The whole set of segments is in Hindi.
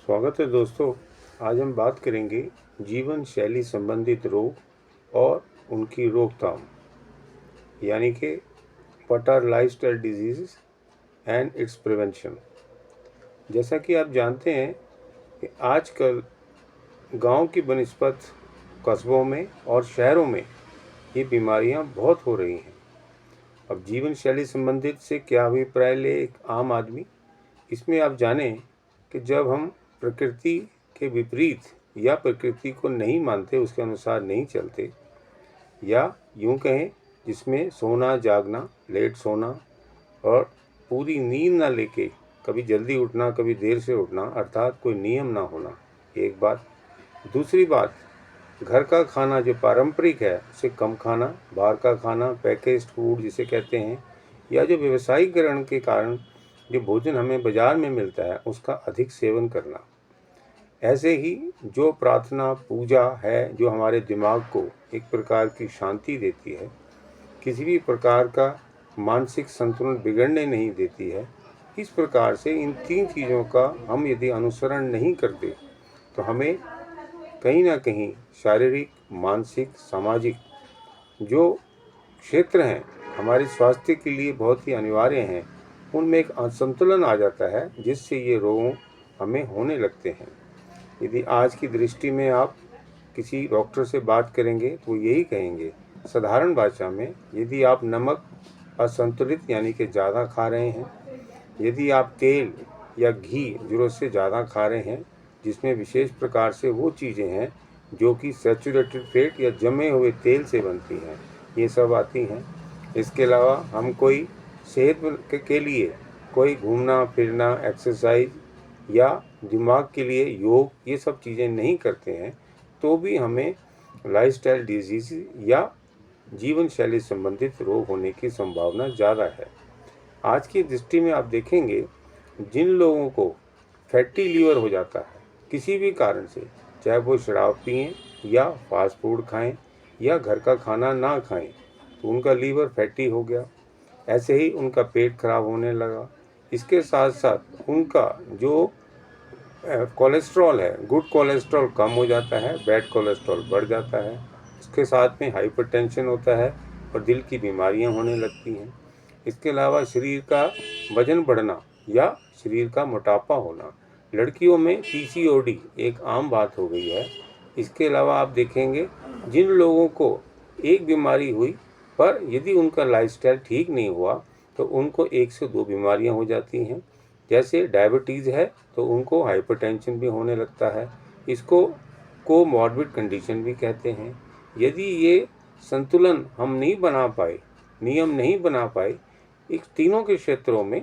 स्वागत है दोस्तों। आज हम बात करेंगे जीवन शैली संबंधित रोग और उनकी रोकथाम, यानी कि what are lifestyle disease and its prevention. जैसा कि आप जानते हैं कि आजकल गांव की बनिस्बत कस्बों में और शहरों में ये बीमारियां बहुत हो रही हैं। अब जीवन शैली संबंधित से क्या अभिप्राय ले एक आम आदमी, इसमें आप जानें कि जब हम प्रकृति के विपरीत या प्रकृति को नहीं मानते, उसके अनुसार नहीं चलते, या यूं कहें जिसमें सोना जागना, लेट सोना और पूरी नींद ना लेके कभी जल्दी उठना कभी देर से उठना, अर्थात कोई नियम ना होना, एक बात। दूसरी बात, घर का खाना जो पारंपरिक है उसे कम खाना, बाहर का खाना, पैकेज्ड फूड जिसे कहते हैं, या जो व्यवसायीकरण के कारण जो भोजन हमें बाजार में मिलता है उसका अधिक सेवन करना। ऐसे ही जो प्रार्थना पूजा है जो हमारे दिमाग को एक प्रकार की शांति देती है, किसी भी प्रकार का मानसिक संतुलन बिगड़ने नहीं देती है, इस प्रकार से इन तीन चीज़ों का हम यदि अनुसरण नहीं करते तो हमें कहीं ना कहीं शारीरिक, मानसिक, सामाजिक जो क्षेत्र हैं हमारे स्वास्थ्य के लिए बहुत ही अनिवार्य हैं, उनमें एक असंतुलन आ जाता है, जिससे ये रोग हमें होने लगते हैं। यदि आज की दृष्टि में आप किसी डॉक्टर से बात करेंगे तो यही कहेंगे साधारण भाषा में, यदि आप नमक असंतुलित यानी कि ज़्यादा खा रहे हैं, यदि आप तेल या घी ज़रूरत से ज़्यादा खा रहे हैं, जिसमें विशेष प्रकार से वो चीज़ें हैं जो कि सैचुरेटेड फैट या जमे हुए तेल से बनती हैं, ये सब आती हैं। इसके अलावा हम कोई सेहत के लिए कोई घूमना फिरना, एक्सरसाइज या दिमाग के लिए योग, ये सब चीज़ें नहीं करते हैं, तो भी हमें लाइफस्टाइल डिजीज़ या जीवन शैली संबंधित रोग होने की संभावना ज़्यादा है। आज की दृष्टि में आप देखेंगे जिन लोगों को फैटी लीवर हो जाता है किसी भी कारण से, चाहे वो शराब पिएं या फास्ट फूड खाएं या घर का खाना ना खाएं, तो उनका लीवर फैटी हो गया। ऐसे ही उनका पेट खराब होने लगा। इसके साथ साथ उनका जो कोलेस्ट्रॉल है, गुड कोलेस्ट्रॉल कम हो जाता है, बैड कोलेस्ट्रॉल बढ़ जाता है। इसके साथ में हाइपरटेंशन होता है और दिल की बीमारियां होने लगती हैं। इसके अलावा शरीर का वजन बढ़ना या शरीर का मोटापा होना, लड़कियों में पीसीओडी एक आम बात हो गई है। इसके अलावा आप देखेंगे जिन लोगों को एक बीमारी हुई पर यदि उनका लाइफस्टाइल ठीक नहीं हुआ तो उनको 1 से 2 बीमारियां हो जाती हैं। जैसे डायबिटीज़ है तो उनको हाइपरटेंशन भी होने लगता है, इसको कोमॉर्बिड कंडीशन भी कहते हैं। यदि ये संतुलन हम नहीं बना पाए, नियम नहीं बना पाए इस तीनों के क्षेत्रों में,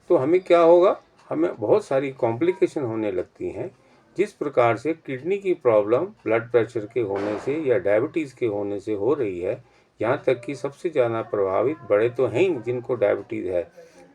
तो हमें क्या होगा, हमें बहुत सारी कॉम्प्लिकेशन होने लगती हैं। जिस प्रकार से किडनी की प्रॉब्लम ब्लड प्रेशर के होने से या डायबिटीज़ के होने से हो रही है, यहाँ तक कि सबसे ज़्यादा प्रभावित बड़े तो हैं ही जिनको डायबिटीज़ है,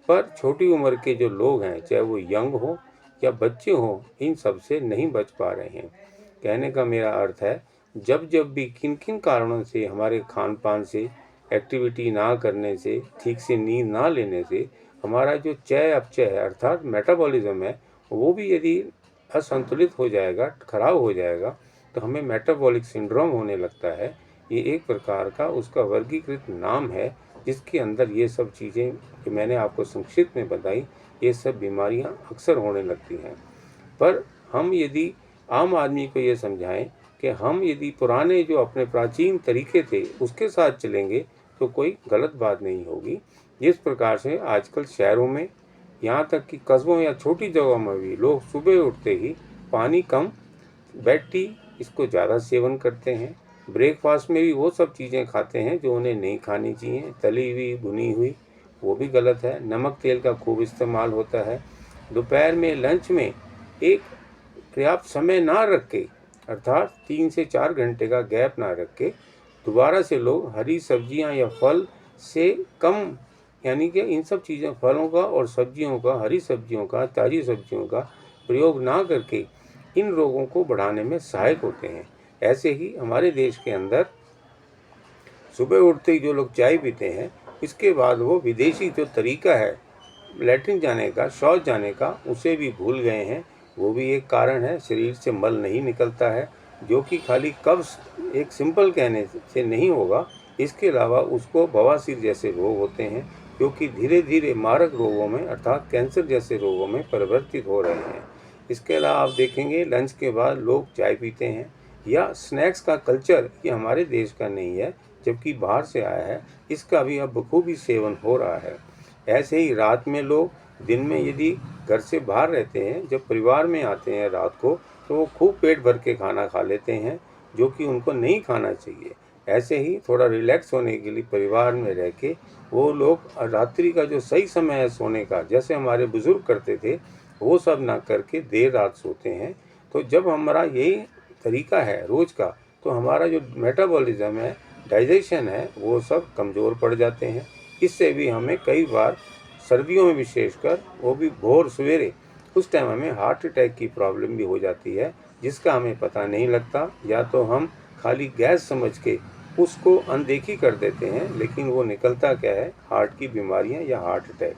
पर छोटी उम्र के जो लोग हैं, चाहे वो यंग हो या बच्चे हों, इन सब से नहीं बच पा रहे हैं। कहने का मेरा अर्थ है, जब जब भी किन किन कारणों से हमारे खान पान से, एक्टिविटी ना करने से, ठीक से नींद ना लेने से हमारा जो चय अपचय है अर्थात मेटाबॉलिज्म है, वो भी यदि असंतुलित हो जाएगा, खराब हो जाएगा, तो हमें मेटाबॉलिक सिंड्रोम होने लगता है। ये एक प्रकार का उसका वर्गीकृत नाम है, जिसके अंदर ये सब चीज़ें जो मैंने आपको संक्षिप्त में बताई, ये सब बीमारियां अक्सर होने लगती हैं। पर हम यदि आम आदमी को ये समझाएं कि हम यदि पुराने जो अपने प्राचीन तरीके थे उसके साथ चलेंगे तो कोई गलत बात नहीं होगी। जिस प्रकार से आजकल शहरों में, यहाँ तक कि कस्बों या छोटी जगहों में भी लोग सुबह उठते ही पानी कम, बेड टी इसको ज़्यादा सेवन करते हैं। ब्रेकफास्ट में भी वो सब चीज़ें खाते हैं जो उन्हें नहीं खानी चाहिए, तली हुई भुनी हुई, वो भी गलत है। नमक तेल का खूब इस्तेमाल होता है। दोपहर में लंच में एक पर्याप्त समय ना रख के, अर्थात 3 से 4 घंटे का गैप ना रख के, दोबारा से लोग हरी सब्जियां या फल से कम, यानी कि इन सब चीज़ों, फलों का और सब्जियों का, हरी सब्जियों का, ताज़ी सब्जियों का प्रयोग ना करके इन रोगों को बढ़ाने में सहायक होते हैं। ऐसे ही हमारे देश के अंदर सुबह उठते ही जो लोग चाय पीते हैं, इसके बाद वो विदेशी जो तरीका है लैट्रिन जाने का, शौच जाने का, उसे भी भूल गए हैं। वो भी एक कारण है। शरीर से मल नहीं निकलता है, जो कि खाली कब्ज़ एक सिंपल कहने से नहीं होगा। इसके अलावा उसको बवासीर जैसे रोग होते हैं, जो कि धीरे धीरे मारक रोगों में अर्थात कैंसर जैसे रोगों में परिवर्तित हो रहे हैं। इसके अलावा आप देखेंगे लंच के बाद लोग चाय पीते हैं, या स्नैक्स का कल्चर ये हमारे देश का नहीं है, जबकि बाहर से आया है। इसका भी अब बखूबी सेवन हो रहा है। ऐसे ही रात में लोग, दिन में यदि घर से बाहर रहते हैं, जब परिवार में आते हैं रात को, तो वो खूब पेट भर के खाना खा लेते हैं, जो कि उनको नहीं खाना चाहिए। ऐसे ही थोड़ा रिलैक्स होने के लिए परिवार में रह के वो लोग रात्रि का जो सही समय है सोने का, जैसे हमारे बुज़ुर्ग करते थे, वो सब ना करके देर रात सोते हैं। तो जब हमारा यही तरीका है रोज़ का, तो हमारा जो मेटाबॉलिज्म है, डाइजेशन है, वो सब कमज़ोर पड़ जाते हैं। इससे भी हमें कई बार सर्दियों में विशेषकर, वो भी भोर सवेरे, उस टाइम हमें हार्ट अटैक की प्रॉब्लम भी हो जाती है, जिसका हमें पता नहीं लगता। या तो हम खाली गैस समझ के उसको अनदेखी कर देते हैं, लेकिन वो निकलता क्या है, हार्ट की बीमारियां या हार्ट अटैक।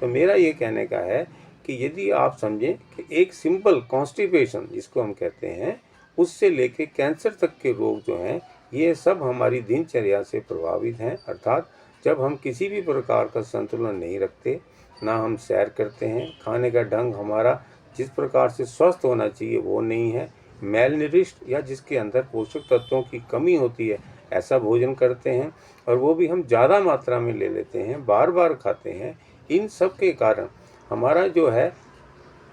तो मेरा ये कहने का है कि यदि आप समझें कि एक सिंपल कॉन्स्टिपेशन जिसको हम कहते हैं, उससे लेके कैंसर तक के रोग जो हैं, ये सब हमारी दिनचर्या से प्रभावित हैं। अर्थात जब हम किसी भी प्रकार का संतुलन नहीं रखते, ना हम सैर करते हैं, खाने का ढंग हमारा जिस प्रकार से स्वस्थ होना चाहिए वो नहीं है, मेलनिरिश्ड या जिसके अंदर पोषक तत्वों की कमी होती है, ऐसा भोजन करते हैं, और वो भी हम ज़्यादा मात्रा में ले लेते हैं, बार बार खाते हैं। इन सब के कारण हमारा जो है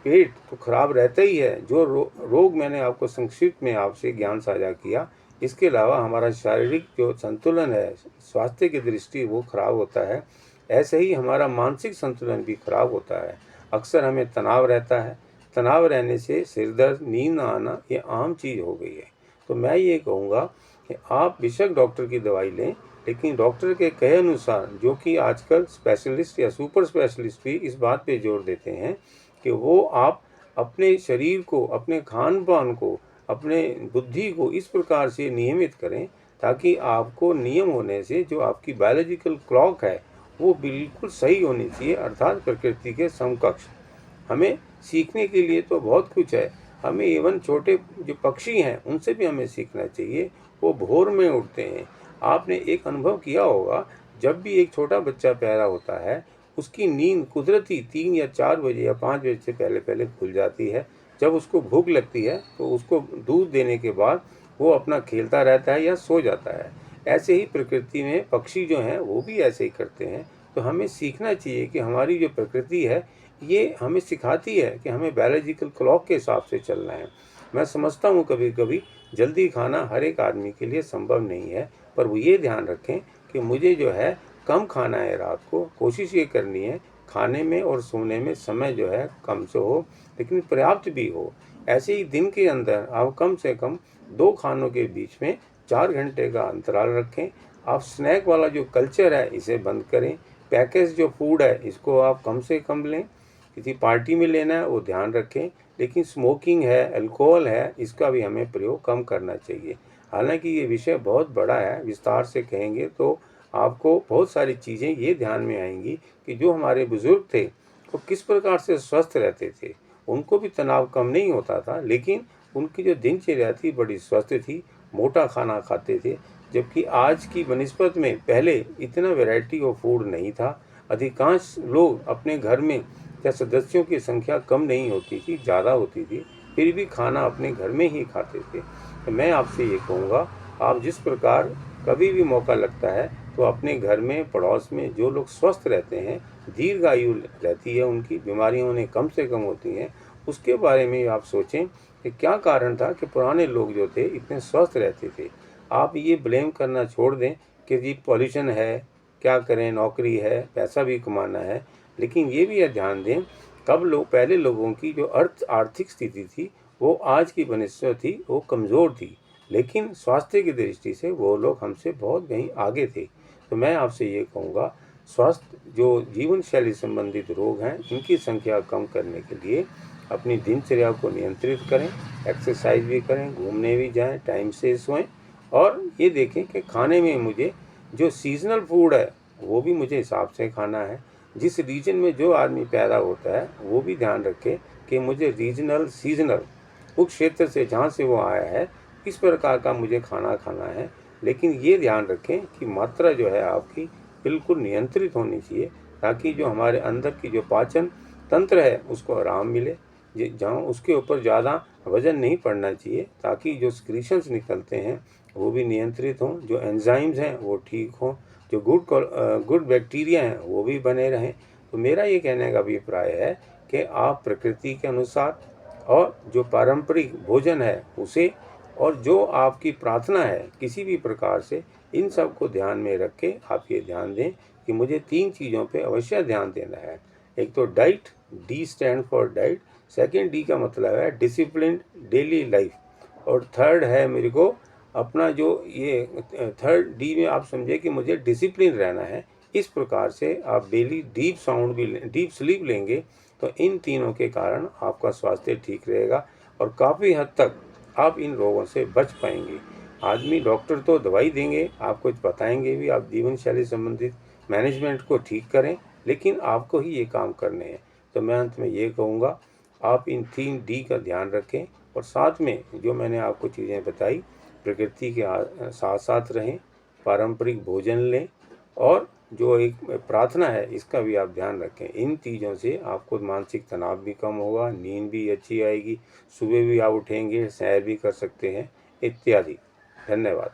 पेट तो खराब रहता ही है। जो रोग मैंने आपको संक्षिप्त में आपसे ज्ञान साझा किया, इसके अलावा हमारा शारीरिक जो संतुलन है स्वास्थ्य की दृष्टि, वो खराब होता है। ऐसे ही हमारा मानसिक संतुलन भी खराब होता है। अक्सर हमें तनाव रहता है। तनाव रहने से सिर दर्द, नींद ना आना, ये आम चीज़ हो गई है। तो मैं ये कहूँगा कि आप बेशक डॉक्टर की दवाई लें, लेकिन डॉक्टर के कहे अनुसार, जो कि आजकल स्पेशलिस्ट या सुपर स्पेशलिस्ट भी इस बात पे जोर देते हैं कि वो आप अपने शरीर को, अपने खान पान को, अपने बुद्धि को इस प्रकार से नियमित करें, ताकि आपको नियम होने से जो आपकी बायोलॉजिकल क्लॉक है वो बिल्कुल सही होनी चाहिए, अर्थात प्रकृति के समकक्ष। हमें सीखने के लिए तो बहुत कुछ है। हमें इवन छोटे जो पक्षी हैं उनसे भी हमें सीखना चाहिए। वो भोर में उठते हैं। आपने एक अनुभव किया होगा, जब भी एक छोटा बच्चा पैदा होता है, उसकी नींद कुदरती 3 या 4 बजे या 5 बजे से पहले पहले खुल जाती है। जब उसको भूख लगती है तो उसको दूध देने के बाद वो अपना खेलता रहता है या सो जाता है। ऐसे ही प्रकृति में पक्षी जो हैं वो भी ऐसे ही करते हैं। तो हमें सीखना चाहिए कि हमारी जो प्रकृति है, ये हमें सिखाती है कि हमें बायोलॉजिकल क्लॉक के हिसाब से चलना है। मैं समझता हूँ कभी कभी जल्दी खाना हर एक आदमी के लिए संभव नहीं है, पर वो ये ध्यान रखें कि मुझे जो है कम खाना है रात को। कोशिश ये करनी है खाने में और सोने में समय जो है कम से हो, लेकिन पर्याप्त भी हो। ऐसे ही दिन के अंदर आप कम से कम 2 खानों के बीच में 4 घंटे का अंतराल रखें। आप स्नैक वाला जो कल्चर है इसे बंद करें। पैकेज जो फूड है इसको आप कम से कम लें। किसी पार्टी में लेना है वो ध्यान रखें, लेकिन स्मोकिंग है, अल्कोहल है, इसका भी हमें प्रयोग कम करना चाहिए। हालांकि ये विषय बहुत बड़ा है, विस्तार से कहेंगे तो आपको बहुत सारी चीज़ें ये ध्यान में आएंगी कि जो हमारे बुज़ुर्ग थे वो किस प्रकार से स्वस्थ रहते थे। उनको भी तनाव कम नहीं होता था, लेकिन उनकी जो दिनचर्या थी बड़ी स्वस्थ थी, मोटा खाना खाते थे। जबकि आज की बनस्पत में पहले इतना वैरायटी ऑफ फूड नहीं था। अधिकांश लोग अपने घर में या सदस्यों की संख्या कम नहीं होती थी, ज़्यादा होती थी, फिर भी खाना अपने घर में ही खाते थे। तो मैं आपसे ये कहूँगा, आप जिस प्रकार कभी भी मौका लगता है तो अपने घर में, पड़ोस में जो लोग स्वस्थ रहते हैं, दीर्घायु रहती है, उनकी बीमारियां उन्हें कम से कम होती हैं, उसके बारे में आप सोचें कि क्या कारण था कि पुराने लोग जो थे इतने स्वस्थ रहते थे। आप ये ब्लेम करना छोड़ दें कि जी पॉल्यूशन है, क्या करें, नौकरी है, पैसा भी कमाना है। लेकिन ये भी ध्यान दें, कब लोग, पहले लोगों की जो आर्थिक स्थिति थी वो आज की बनस्पत थी वो कमज़ोर थी, लेकिन स्वास्थ्य की दृष्टि से वो लोग हमसे बहुत कहीं आगे थे। तो मैं आपसे ये कहूँगा, स्वास्थ्य जो जीवन शैली संबंधित रोग हैं इनकी संख्या कम करने के लिए अपनी दिनचर्या को नियंत्रित करें, एक्सरसाइज भी करें, घूमने भी जाएं, टाइम से सोएं, और ये देखें कि खाने में मुझे जो सीजनल फूड है वो भी मुझे हिसाब से खाना है। जिस रीजन में जो आदमी पैदा होता है वो भी ध्यान रखें कि मुझे रीजनल सीजनल उस क्षेत्र से जहाँ से वो आया है किस प्रकार का मुझे खाना खाना है, लेकिन ये ध्यान रखें कि मात्रा जो है आपकी बिल्कुल नियंत्रित होनी चाहिए, ताकि जो हमारे अंदर की जो पाचन तंत्र है उसको आराम मिले। जहाँ उसके ऊपर ज़्यादा वजन नहीं पड़ना चाहिए, ताकि जो सिक्रीशंस निकलते हैं वो भी नियंत्रित हों, जो एंजाइम्स हैं वो ठीक हों, जो गुड बैक्टीरिया हैं वो भी बने रहें। तो मेरा ये कहने का अभिप्राय है कि आप प्रकृति के अनुसार और जो पारंपरिक भोजन है उसे, और जो आपकी प्रार्थना है किसी भी प्रकार से, इन सब को ध्यान में रख के आप ये ध्यान दें कि मुझे 3 चीज़ों पे अवश्य ध्यान देना है। एक तो diet, D stand for diet, second D का मतलब है डिसिप्लिन डेली लाइफ, और थर्ड है मेरे को अपना जो ये थर्ड डी में आप समझे कि मुझे डिसिप्लिन रहना है। इस प्रकार से आप डेली डीप स्लीप लेंगे तो इन तीनों के कारण आपका स्वास्थ्य ठीक रहेगा और काफ़ी हद तक आप इन रोगों से बच पाएंगे। आदमी डॉक्टर तो दवाई देंगे, आपको बताएंगे भी आप जीवन शैली संबंधित मैनेजमेंट को ठीक करें, लेकिन आपको ही ये काम करने हैं। तो मैं अंत में ये कहूँगा, आप इन 3 डी का ध्यान रखें और साथ में जो मैंने आपको चीज़ें बताई प्रकृति के साथ साथ रहें, पारंपरिक भोजन लें, और जो एक प्रार्थना है इसका भी आप ध्यान रखें। इन चीज़ों से आपको मानसिक तनाव भी कम होगा, नींद भी अच्छी आएगी, सुबह भी आप उठेंगे, सैर भी कर सकते हैं इत्यादि। धन्यवाद।